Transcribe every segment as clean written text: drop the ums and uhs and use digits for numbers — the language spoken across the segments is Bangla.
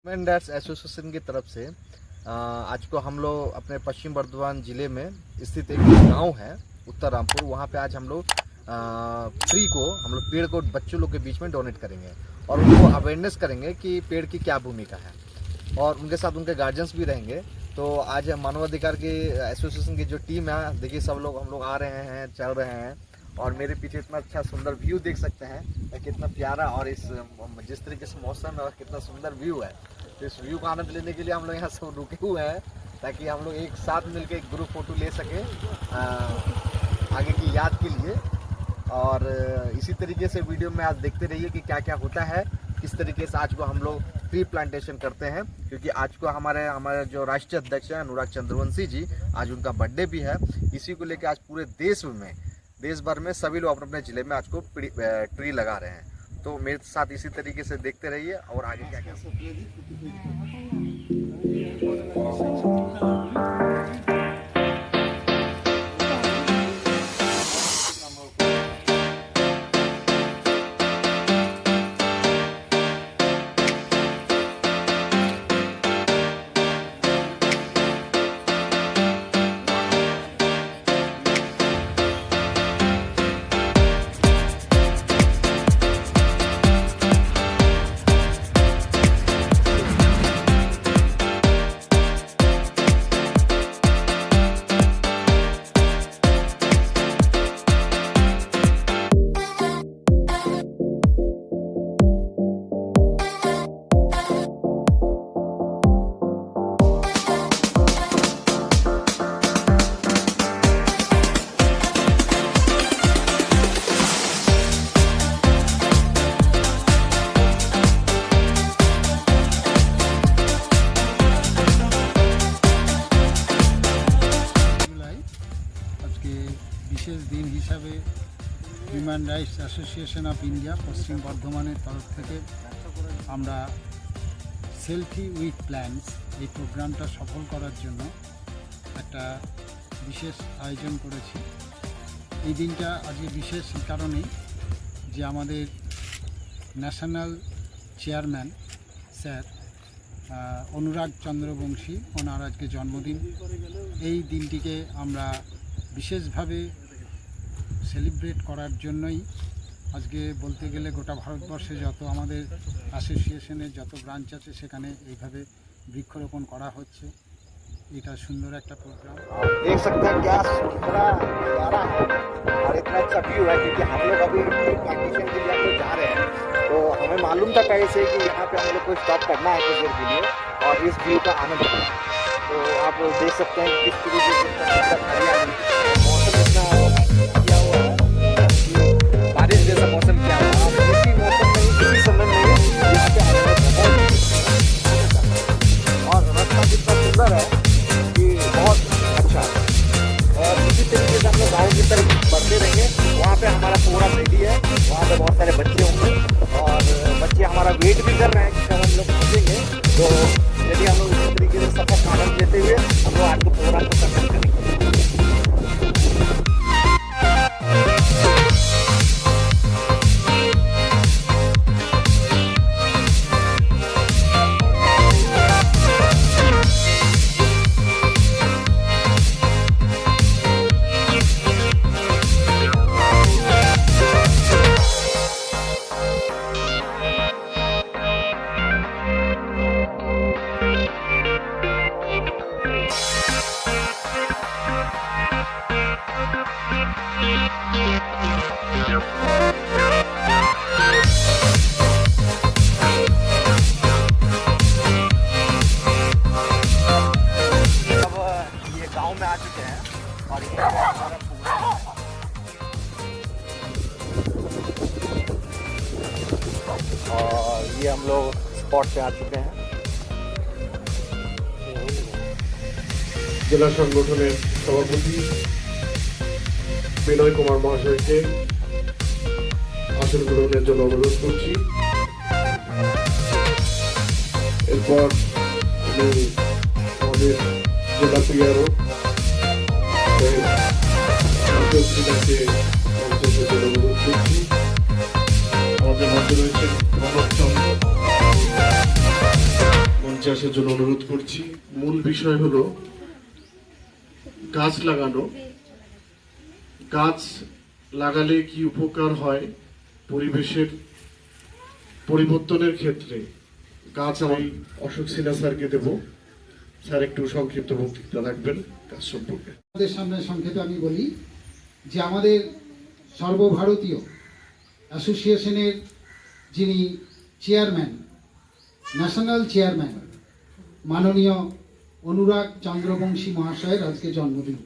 डैड्स एसोसिएशन की तरफ से आज को हम लोग अपने पश्चिम बर्धमान जिले में स्थित एक गांव है उत्तर रामपुर, वहां पे आज हम लोग ट्री को हम लोग पेड़ को बच्चों लोग के बीच में डोनेट करेंगे और उनको अवेयरनेस करेंगे कि पेड़ की क्या भूमिका है और उनके साथ उनके गार्जियंस भी रहेंगे। तो आज मानवाधिकार की एसोसिएशन की जो टीम है, देखिए सब लोग हम लोग आ रहे हैं, चल रहे हैं और मेरे पीछे इतना अच्छा सुंदर व्यू देख सकते हैं, कितना प्यारा और इस जिस तरीके से मौसम है और कितना सुंदर व्यू है। तो इस व्यू का आनंद लेने के लिए हम लोग यहाँ सब रुके हुए हैं ताकि हम लोग एक साथ मिलकर एक ग्रुप फोटो ले सके आगे की याद के लिए। और इसी तरीके से वीडियो में आज देखते रहिए कि क्या क्या होता है, किस तरीके से आज को हम लोग ट्री प्लांटेशन करते हैं, क्योंकि आज को हमारे जो राष्ट्रीय अध्यक्ष हैं अनुराग चंद्रवंशी जी, आज उनका बर्थडे भी है। इसी को लेकर आज पूरे देश भर में सभी लोग अपने अपने ज़िले में आज को ट्री लगा रहे हैं। तो मेरे साथ इसी तरीके से देखते रहिए और आगे क्या क्या বিশেষ দিন হিসাবে human rights association of India পশ্চিম বর্ধমানের তরফ থেকে আমরা সেলফি উইথ প্ল্যান্টস এই প্রোগ্রামটা সফল করার জন্য একটা বিশেষ আয়োজন করেছি। এই দিনটা আজকে বিশেষ এই কারণেই যে আমাদের ন্যাশনাল চেয়ারম্যান স্যার অনুরাগ চন্দ্রবংশী, ওনার আজকে জন্মদিন। এই দিনটিকে আমরা বিশেষভাবে সেলিব্রেট করার জন্যই আজকে বলতে গেলে গোটা ভারতবর্ষে যত আমাদের অ্যাসোসিয়েশনের যত ব্রাঞ্চ আছে সেখানে এইভাবে বৃক্ষরোপণ করা হচ্ছে। এটা সুন্দর একটা প্রোগ্রাম। देख सकते हैं क्या सुंदर नज़ारा है और इतना अच्छा व्यू है, क्योंकि हम लोग अभी प्लांटेशन के लिए तो जा रहे हैं, तो हमें मालूम था पहले से कि यहाँ पे हम लोग को स्टॉप करना है कुछ देर के लिए और इस व्यू का आनंद लेना है। तो आप देख सकते हैं किस तरीके से मौसम इतना किया हुआ है, बारिश जैसा मौसम किया हुआ है। इसी मौसम में इसी समय में यहाँ पे आने में बहुत और रास्ता कितना सुंदर है कि बहुत अच्छा है। और इसी तरीके से हम लोग गाँव की तरफ बढ़ते रहेंगे। वहाँ पे हमारा प्रोग्राम रेडी है, वहाँ पे बहुत सारे बच्चे होंगे और बच्चे हमारा वेट भी कर रहे हैं कि कब हम लोग पहुँचेंगे। तो यदि हम लोग इसी तरीके से सफर का आनंद लेते हुए हम लोग आज को प्रोग्राम को सक्सेस करेंगे। और ये हम लोग स्पॉट पे आ चुके हैं। জেলা সংগঠনের সভাপতি বিনয় কুমার মহাশয়কে আসন গ্রহণের জন্য অনুরোধ করছি। এরপর আমি আমাদের জেলা পিআরও অনুরোধ করছি। আমাদের মধ্যে রয়েছে মঞ্চে আসার জন্য অনুরোধ করছি। মূল বিষয় হলো গাছ লাগানো। গাছ লাগালে কি উপকার হয় পরিবেশের পরিবর্তনের ক্ষেত্রে, গাছ আমি অশোক সিনহা স্যারকে দেব। স্যার একটু সংক্ষিপ্ত বক্তৃতা রাখবেন গাছ সম্পর্কে। আমাদের সামনে সংক্ষেপে আমি বলি যে আমাদের সর্বভারতীয় অ্যাসোসিয়েশনের যিনি চেয়ারম্যান, ন্যাশনাল চেয়ারম্যান মাননীয় অনুরাগ চন্দ্রবংশী মহাশয়ের আজকে জন্মদিন।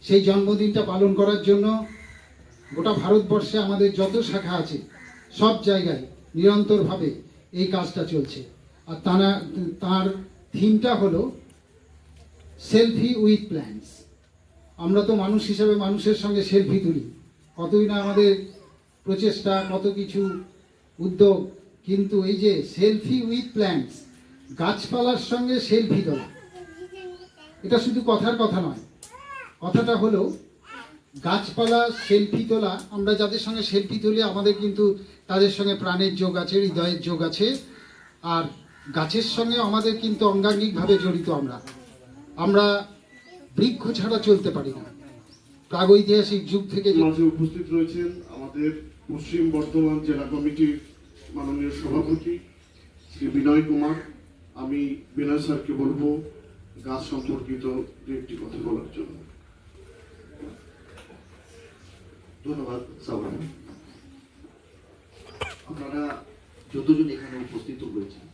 সেই জন্মদিনটা পালন করার জন্য গোটা ভারতবর্ষে আমাদের যত শাখা আছে সব জায়গায় নিরন্তরভাবে এই কাজটা চলছে। আর তার থিমটা হলো সেলফি উইথ প্ল্যান্টস। আমরা তো মানুষ হিসাবে মানুষের সঙ্গে সেলফি তুলি, কতই না আমাদের প্রচেষ্টা, কত কিছু উদ্যোগ, কিন্তু এই যে সেলফি উইথ প্ল্যান্টস, গাছপালার সঙ্গে সেলফি তোলা, এটা শুধু কথার কথা নয়। কথাটা হলো গাছপালা সেলফি তোলা। আমরা যাদের সঙ্গে সেলফি তুলি আমাদের কিন্তু তাদের সঙ্গে প্রাণের যোগ আছে, হৃদয়ের যোগ আছে। আর গাছের সঙ্গে আমাদের কিন্তু অঙ্গাঙ্গিকভাবে জড়িত। আমরা বৃক্ষ ছাড়া চলতে পারি না। প্রাগৈতিহাসিক যুগ থেকে মাঝে উপস্থিত রয়েছেন আমাদের পশ্চিম বর্ধমান জেলা কমিটির মাননীয় সভাপতি শ্রী বিনয় কুমার। আমি বিনয় স্যারকে বলবো গাছ সম্পর্কিত দু একটি কথা বলার জন্য। ধন্যবাদ সাউরা। আপনারা যতজন এখানে উপস্থিত হয়েছেন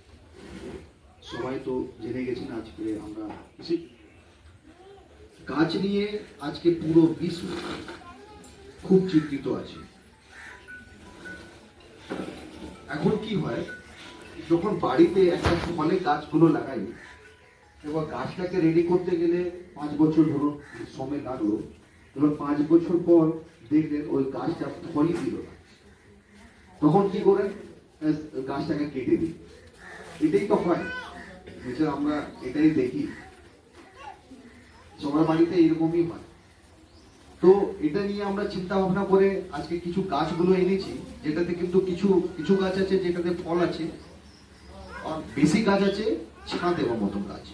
সবাই তো জেনে গেছেন আজকে আমরা গাছ নিয়ে আজকে পুরো বিশ্ব খুব চিন্তিত আছে। এখন কি হয়, যখন বাড়িতে একটা ফলে গাছগুলো লাগাই, এবার গাছটাকে রেডি করতে গেলে 5 বছর ধরুন সময় লাগলো। এবার 5 বছর পর দেখলেন ওই গাছটা ফলই দিল না, তখন কি করেন, গাছটাকে কেটে দিই। এটাই তো হয়, আমরা এটাই দেখি সবার বাড়িতে এরকমই হয়। তো এটা নিয়ে আমরা চিন্তা ভাবনা করে আজকে কিছু গাছগুলো এনেছি, যেটাতে কিন্তু কিছু গাছ আছে যেটাতে ফল আছে, আর বেশি গাছ আছে ছাঁ দেওয়ার মতন গাছ।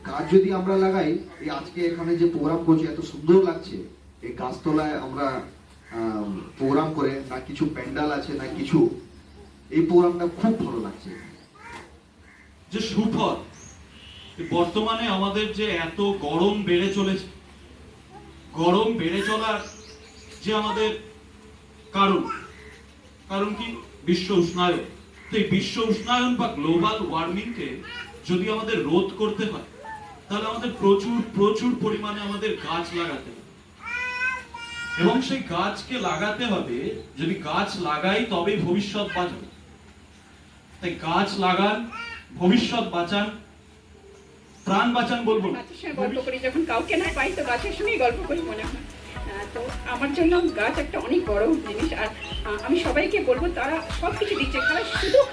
গাছ যদি আমরা লাগাই, এই আজকে এখানে যে প্রোগ্রাম করছি এত সুন্দর লাগছে, এই গাছতলায় আমরা প্রোগ্রাম করে, না কিছু প্যান্ডাল আছে না কিছু, এই প্রোগ্রামটা খুব ভালো লাগছে। যে সুফল বর্তমানে আমাদের যে এত গরম বেড়ে চলেছে, গরম বেড়ে চলার যে আমাদের কারণ কি, বিশ্ব উষ্ণায়ন। তো এই বিশ্ব উষ্ণায়ন বা গ্লোবাল ওয়ার্মিংকে যদি আমাদের রোধ করতে হয়, তাহলে আমাদের প্রচুর পরিমাণে আমাদের গাছ লাগাতে হবে। এবং সেই গাছকে লাগাতে হবে, যদি গাছ লাগাই তবেই ভবিষ্যৎ বাঁচবে। তাই গাছ লাগান, ভবিষ্যৎ বাঁচান, প্রাণ বাঁচান বলবো না। গাছের সঙ্গে গল্প করি, যখন কাউকে না পাই তো গাছের সঙ্গেই গল্প করি মনে হয়। তো আমার জন্য গাছ একটা অনেক বড় জিনিস। আর আমি সবাইকে বলবো, তারা সব কিছু দিচ্ছে,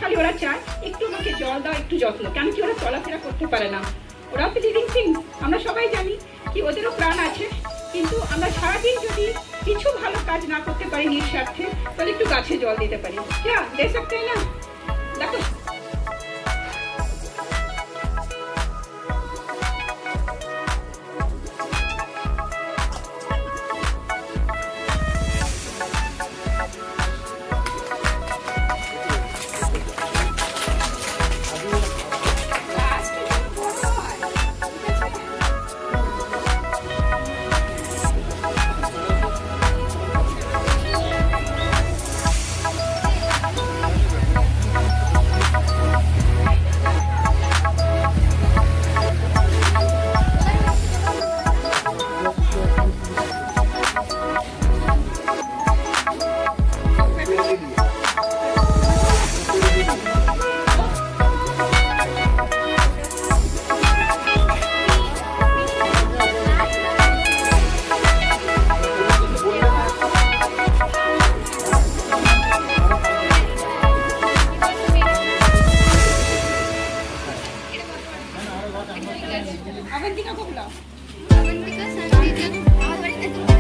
খালি ওরা চায় একটু আমাকে জল দাও, একটু যত্ন। কেন কি ওরা চলাফেরা করতে পারে না, ওরা তো লিভিং থিং। আমরা সবাই জানি কি ওদেরও প্রাণ আছে, কিন্তু আমরা সারাদিন যদি কিছু ভালো কাজ না করতে পারি নিঃস্বার্থে, তাহলে একটু গাছে জল দিতে পারি। হ্যাঁ, দে সকতে না, দেখো। Avantika Santiago,